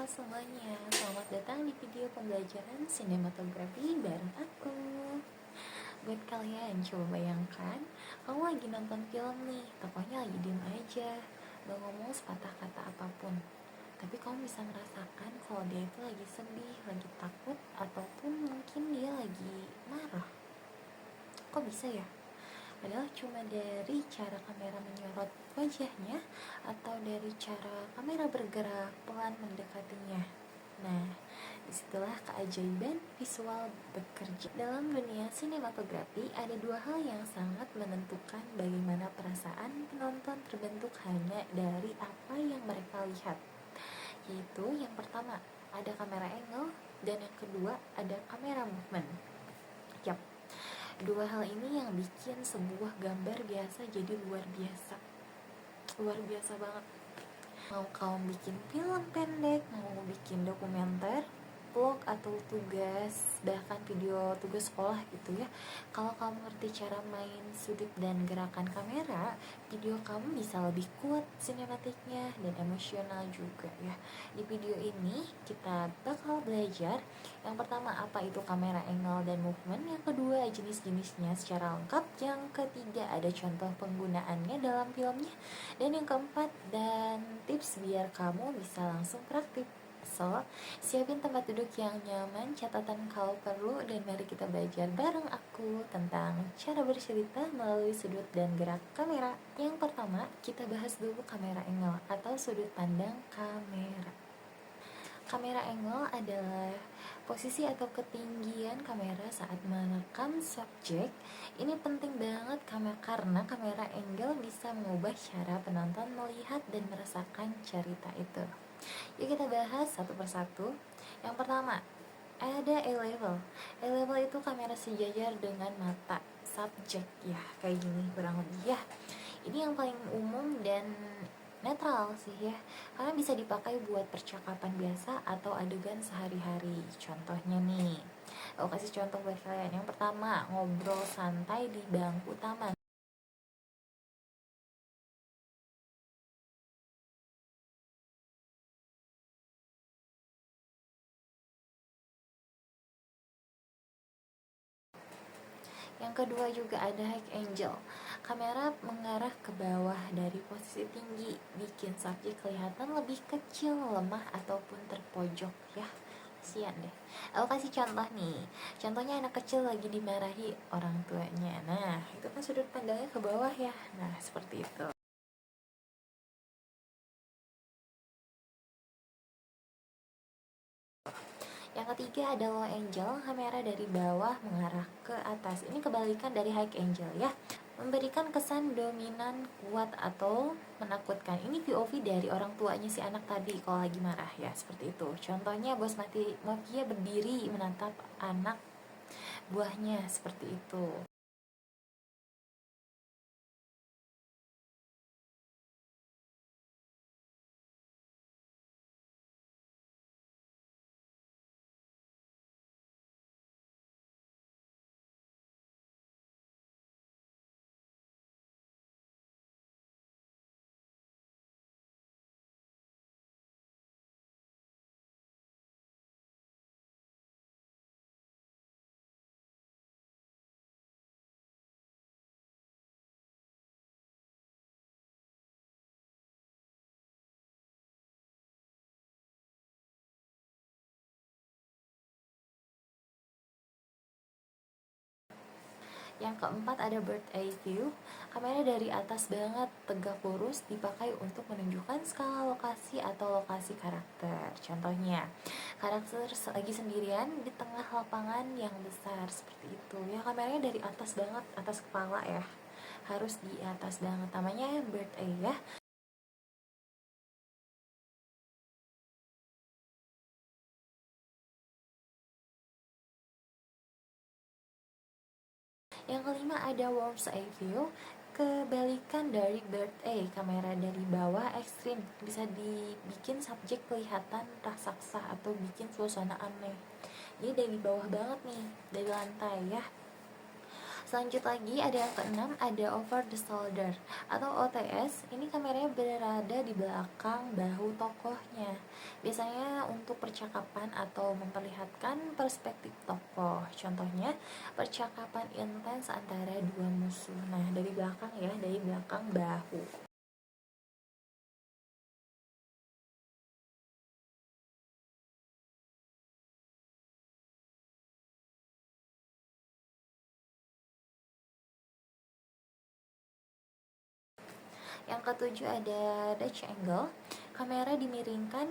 semuanya, selamat datang di video pembelajaran sinematografi bareng aku. Buat kalian, coba bayangkan kamu lagi nonton film nih, tokohnya lagi diem aja, gak ngomong sepatah kata apapun. Tapi kamu bisa merasakan kalau dia itu lagi sedih, lagi takut, ataupun mungkin dia lagi marah. Kok bisa ya? Padahal cuma dari cara kamera menyorot wajahnya atau dari cara kamera bergerak pelan mendekatinya. Nah, disitulah keajaiban visual bekerja. Dalam dunia sinematografi, ada dua hal yang sangat menentukan bagaimana perasaan penonton terbentuk hanya dari apa yang mereka lihat. Yaitu yang pertama, ada kamera angle, dan yang kedua, ada kamera movement. Yap, dua hal ini yang bikin sebuah gambar biasa jadi luar biasa banget. Mau kamu bikin film pendek, mau bikin dokumenter, vlog atau tugas, bahkan video tugas sekolah gitu ya, kalau kamu ngerti cara main sudut dan gerakan kamera, video kamu bisa lebih kuat sinematiknya dan emosional juga ya. Di video ini kita bakal belajar yang pertama apa itu kamera angle dan movement, yang kedua jenis-jenisnya secara lengkap, yang ketiga ada contoh penggunaannya dalam filmnya, dan yang keempat dan tips biar kamu bisa langsung praktik. So, siapin tempat duduk yang nyaman, catatan kalau perlu, dan mari kita belajar bareng aku tentang cara bercerita melalui sudut dan gerak kamera. Yang pertama, kita bahas dulu kamera angle atau sudut pandang kamera. Kamera angle adalah posisi atau ketinggian kamera saat merekam subjek. Ini penting banget karena kamera angle bisa mengubah cara penonton melihat dan merasakan cerita itu. Yuk kita bahas satu persatu. Yang pertama, ada eye level. Eye level itu kamera sejajar dengan mata subjek ya, kayak gini kurang lebih ya. Ini yang paling umum dan netral sih ya, karena bisa dipakai buat percakapan biasa atau adegan sehari-hari. Contohnya nih, aku kasih contoh buat kalian. Yang pertama, ngobrol santai di bangku taman. Yang kedua juga ada high angle. Kamera mengarah ke bawah dari posisi tinggi, bikin subjek kelihatan lebih kecil, lemah, ataupun terpojok ya. Kasian deh. Aku kasih contoh nih. Contohnya anak kecil lagi dimarahi orang tuanya. Nah, itu kan sudut pandangnya ke bawah ya. Nah, seperti itu. Yang ketiga ada low angle, kamera dari bawah mengarah ke atas. Ini kebalikan dari high angle ya, memberikan kesan dominan, kuat, atau menakutkan. Ini POV dari orang tuanya si anak tadi kalau lagi marah ya, seperti itu. Contohnya bos mafia berdiri menatap anak buahnya, seperti itu. Yang keempat ada bird eye view. Kamera dari atas banget, tegak lurus, dipakai untuk menunjukkan skala lokasi atau lokasi karakter. Contohnya, karakter lagi sendirian di tengah lapangan yang besar, seperti itu. Ya, kameranya dari atas banget, atas kepala ya. Harus di atas banget, namanya bird eye ya. Yang kelima ada worm's eye view, kebalikan dari bird eye. Kamera dari bawah ekstrim, bisa dibikin subjek kelihatan raksasa atau bikin suasana aneh. Jadi dari bawah banget nih, dari lantai ya. Selanjut lagi ada yang keenam, ada over the shoulder atau OTS. Ini kameranya berada di belakang bahu tokohnya. Biasanya untuk percakapan atau memperlihatkan perspektif tokoh. Contohnya percakapan intens antara dua musuh. Nah, dari belakang ya, dari belakang bahu. Yang ketujuh ada Dutch angle. Kamera dimiringkan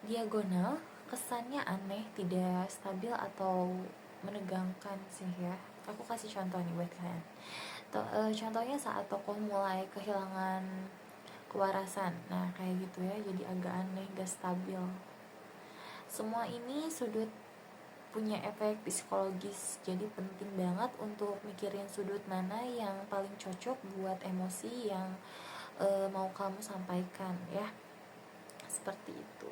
diagonal, kesannya aneh, tidak stabil atau menegangkan sih ya. Aku kasih contoh nih buat kalian. Contohnya saat tokoh mulai kehilangan kewarasan. Nah, kayak gitu ya, jadi agak aneh, gak stabil. Semua ini sudut punya efek psikologis, jadi penting banget untuk mikirin sudut mana yang paling cocok buat emosi yang mau kamu sampaikan ya, seperti itu.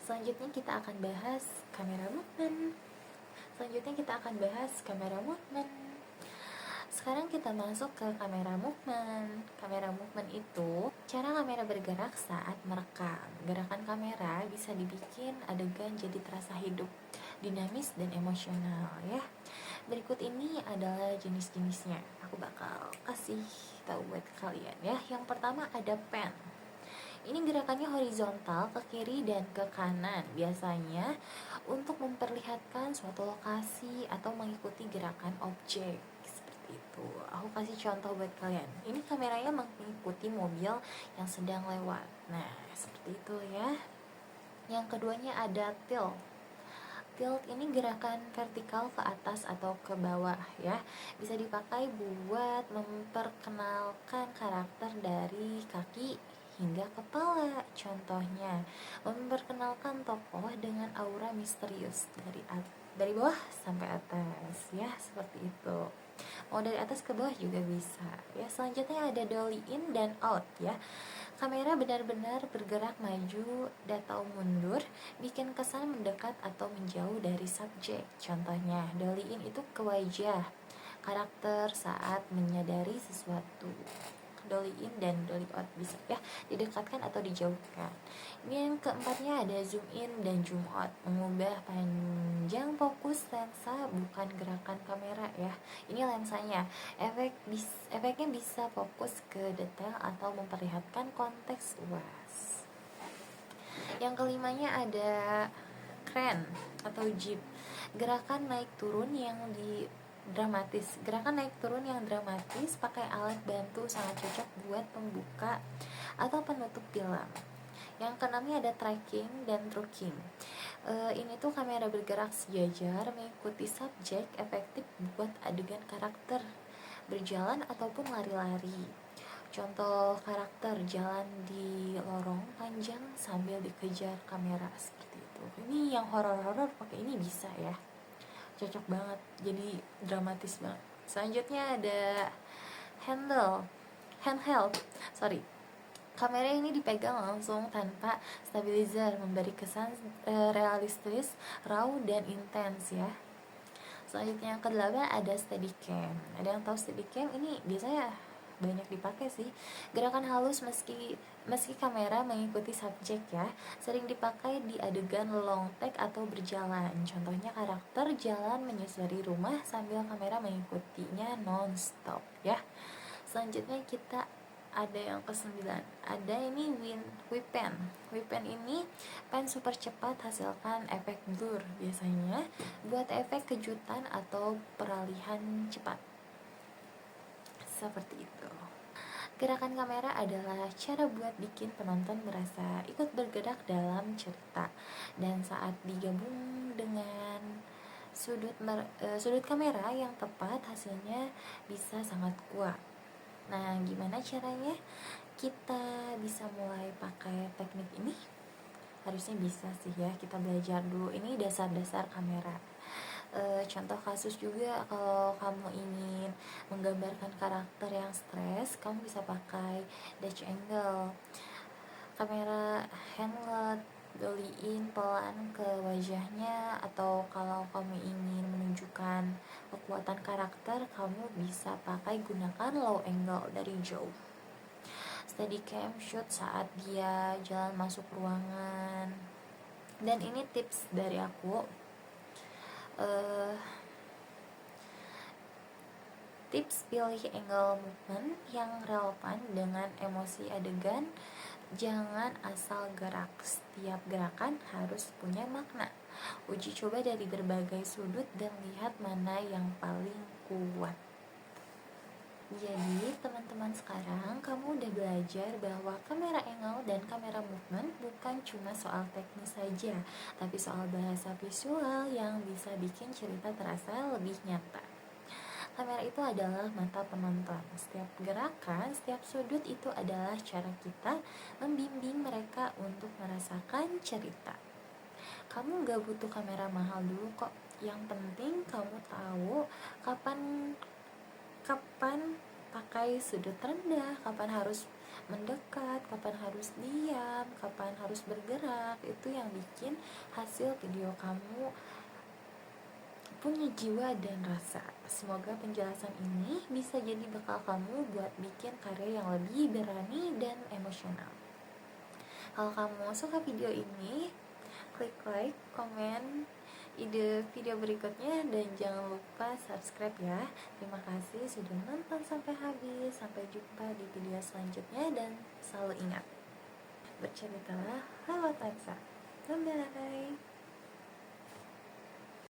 Selanjutnya kita akan bahas kamera movement. Sekarang kita masuk ke kamera movement. Kamera movement itu cara kamera bergerak saat merekam. Gerakan kamera bisa dibikin adegan jadi terasa hidup, dinamis dan emosional ya. Berikut ini adalah jenis-jenisnya. Aku bakal kasih tahu buat kalian ya. Yang pertama ada pan. Ini gerakannya horizontal ke kiri dan ke kanan, biasanya untuk memperlihatkan suatu lokasi atau mengikuti gerakan objek. Seperti itu. Aku kasih contoh buat kalian. Ini kameranya mengikuti mobil yang sedang lewat. Nah, seperti itu ya. Yang keduanya ada tilt. Tilt ini gerakan vertikal ke atas atau ke bawah ya. Bisa dipakai buat memperkenalkan karakter dari kaki hingga kepala. Contohnya, memperkenalkan tokoh dengan aura misterius dari bawah sampai atas ya, seperti itu. Mau dari atas ke bawah juga bisa ya. Selanjutnya ada dolly in dan out ya. Kamera benar-benar bergerak maju atau mundur, bikin kesan mendekat atau menjauh dari subjek. Contohnya, dolly in itu ke wajah karakter saat menyadari sesuatu. Dolly in dan dolly out bisa ya, didekatkan atau dijauhkan. Ini yang keempatnya ada zoom in dan zoom out, mengubah panjang fokus lensa, bukan gerakan kamera ya. Ini lensanya. Efeknya bisa fokus ke detail atau memperlihatkan konteks luas. Yang kelimanya ada crane atau jeep, gerakan naik turun yang dramatis pakai alat bantu, sangat cocok buat pembuka atau penutup film. Yang keenamnya ada tracking dan trucking. Ini tuh kamera bergerak sejajar mengikuti subjek, efektif buat adegan karakter berjalan ataupun lari-lari. Contoh karakter jalan di lorong panjang sambil dikejar kamera, seperti itu. Ini yang horor-horor pakai ini bisa ya, cocok banget, jadi dramatis banget. Selanjutnya ada handheld. Kamera ini dipegang langsung tanpa stabilizer, memberi kesan realistis, raw dan intens ya. Selanjutnya yang kedelapan ada steadicam. Ada yang tahu steadicam? Ini biasanya banyak dipakai sih. Gerakan halus meski kamera mengikuti subjek ya. Sering dipakai di adegan long take atau berjalan. Contohnya karakter jalan menyusuri rumah sambil kamera mengikutinya non-stop ya. Selanjutnya kita ada yang ke-9, ada ini whip pen ini pen super cepat, hasilkan efek blur, biasanya buat efek kejutan atau peralihan cepat, seperti itu. Gerakan kamera adalah cara buat bikin penonton merasa ikut bergerak dalam cerita, dan saat digabung dengan sudut kamera yang tepat, hasilnya bisa sangat kuat. Nah, gimana caranya kita bisa mulai pakai teknik ini? Harusnya bisa sih ya, kita belajar dulu ini dasar-dasar kamera. Contoh kasus juga, kalau kamu ingin menggambarkan karakter yang stres, kamu bisa pakai Dutch angle, kamera handheld, doliin pelan ke wajahnya. Atau kalau kamu ingin menunjukkan kekuatan karakter, kamu bisa pakai gunakan low angle dari jauh. Steadicam shoot saat dia jalan masuk ruangan. Dan ini tips dari aku, tips pilih angle movement yang relevan dengan emosi adegan. Jangan asal gerak, setiap gerakan harus punya makna. Uji coba dari berbagai sudut dan lihat mana yang paling kuat. Jadi teman-teman, sekarang kamu udah belajar bahwa kamera angle dan kamera movement bukan cuma soal teknis saja, tapi soal bahasa visual yang bisa bikin cerita terasa lebih nyata. Kamera itu adalah mata penonton. Setiap gerakan, setiap sudut itu adalah cara kita membimbing mereka untuk merasakan cerita. Kamu gak butuh kamera mahal dulu kok. Yang penting kamu tahu kapan pakai sudut rendah, kapan harus mendekat, kapan harus diam, kapan harus bergerak. Itu yang bikin hasil video kamu punya jiwa dan rasa. Semoga penjelasan ini bisa jadi bekal kamu buat bikin karya yang lebih berani dan emosional. Kalau kamu suka video ini, klik like, komen ide video berikutnya, dan jangan lupa subscribe ya. Terima kasih sudah nonton sampai habis. Sampai jumpa di video selanjutnya, dan selalu ingat, berceritalah lewat lensa. Bye bye.